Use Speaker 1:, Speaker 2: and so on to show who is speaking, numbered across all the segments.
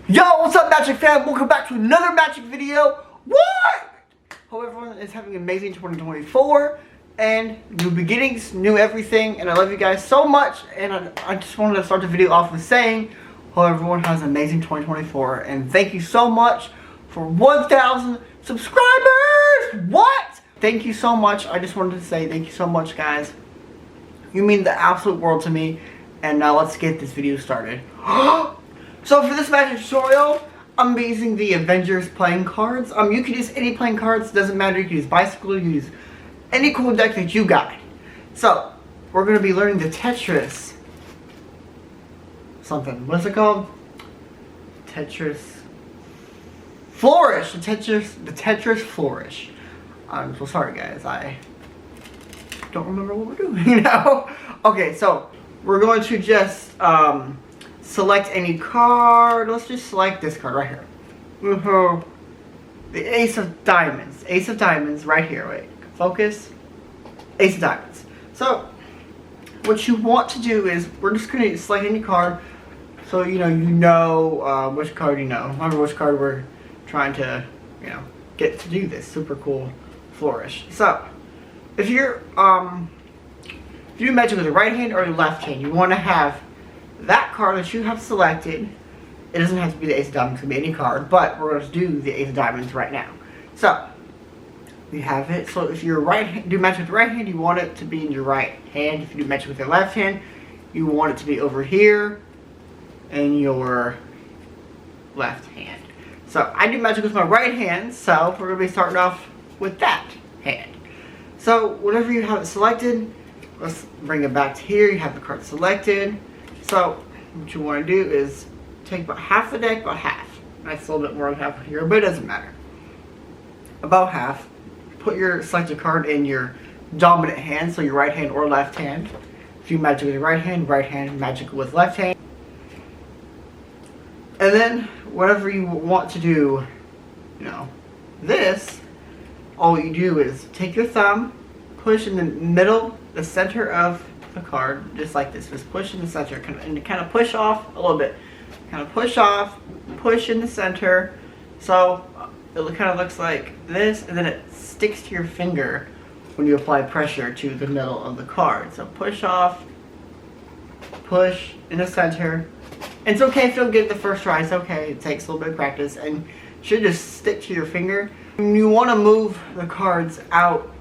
Speaker 1: Yo, what's up, Magic fam? Welcome back to another Magic video. What? Hope everyone is having an amazing 2024 and new beginnings, new everything, and I love you guys so much. And I just wanted to start the video off with saying, hope everyone has an amazing 2024, and thank you so much for 1,000 subscribers. What? Thank you so much. I just wanted to say thank you so much, guys. You mean the absolute world to me. And now let's get this video started. So for this Magic tutorial, I'm using the Avengers playing cards. You can use any playing cards, doesn't matter. You can use Bicycle, you can use any cool deck that you got. So, we're going to be learning the TETRIS something. What's it called? TETRIS Flourish. The TETRIS Flourish. I'm so sorry, guys. I don't remember what we're doing now. Okay, so we're going to just select any card. Let's just select this card right here. The Ace of Diamonds. Ace of Diamonds right here. Wait, focus. Ace of Diamonds. So, what you want to do is, we're just going to select any card. So, you know which card you know. Remember which card we're trying to, get to do this super cool Flourish. So, if you Magic with the right hand or the left hand, you want to have that card that you have selected. It doesn't have to be the Ace of Diamonds, it can be any card, but we're going to do the Ace of Diamonds right now. So, we have it. So if you're do Magic with the right hand, you want it to be in your right hand. If you do Magic with your left hand, you want it to be over here in your left hand. So I do Magic with my right hand, so we're going to be starting off with that hand. So whenever you have it selected, let's bring it back to here. You have the card selected. So what you want to do is take about half the deck, about half. That's a little bit more than half here, but it doesn't matter. About half. Put your selected card in your dominant hand, so your right hand or left hand. If you Magic with your right hand, Magic with left hand. And then whatever you want to do, this, all you do is take your thumb, push in the middle, the center of the card, just like this. Just push in the center, and kind of push off a little bit. Kind of push off, push in the center. So it kind of looks like this, and then it sticks to your finger when you apply pressure to the middle of the card. So push off, push in the center. And it's okay if you don't get it the first try. It's okay. It takes a little bit of practice, and it should just stick to your finger. And you want to move the cards out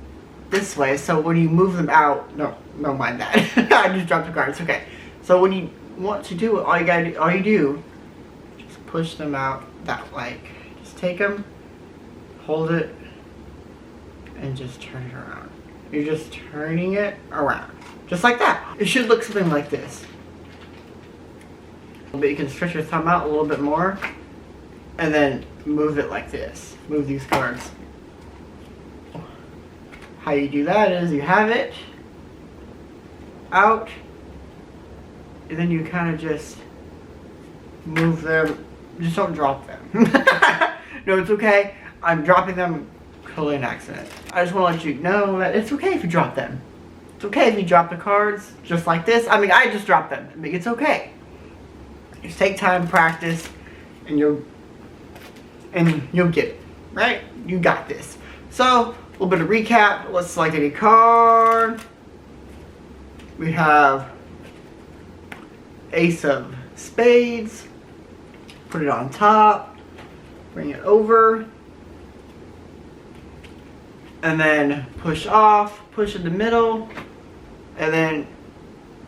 Speaker 1: this way. So when you move them out, no mind that. I just dropped the cards. Okay. So when you want to do it, all you do, just push them out that way. Just take them, hold it, and just turn it around. You're just turning it around, just like that. It should look something like this. But you can stretch your thumb out a little bit more, and then move it like this. Move these cards. How you do that is you have it out, and then you kind of just move them. Just don't drop them. No, it's okay. I'm dropping them totally an accident. I just want to let you know that it's okay if you drop them. It's okay if you drop the cards just like this. I mean, I just dropped them. I mean, it's okay. Just take time, practice, and you'll get it, right? You got this. So, a little bit of recap. Let's select any card. We have Ace of Spades. Put it on top. Bring it over. And then push off. Push in the middle. And then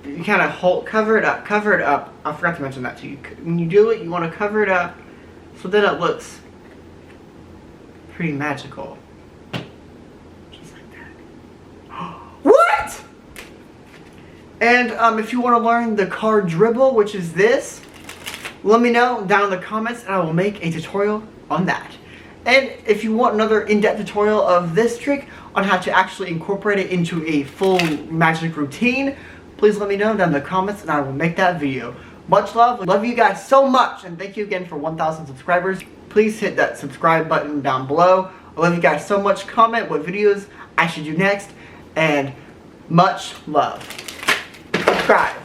Speaker 1: you kind of cover it up. Cover it up. I forgot to mention that to you. When you do it, you want to cover it up so then it looks pretty magical. Just like that. What? And if you want to learn the card dribble, which is this, let me know down in the comments and I will make a tutorial on that. And if you want another in-depth tutorial of this trick on how to actually incorporate it into a full Magic routine, please let me know down in the comments and I will make that video. Much love. Love you guys so much, and thank you again for 1,000 subscribers. Please hit that subscribe button down below. I love you guys so much. Comment what videos I should do next, and much love. Subscribe.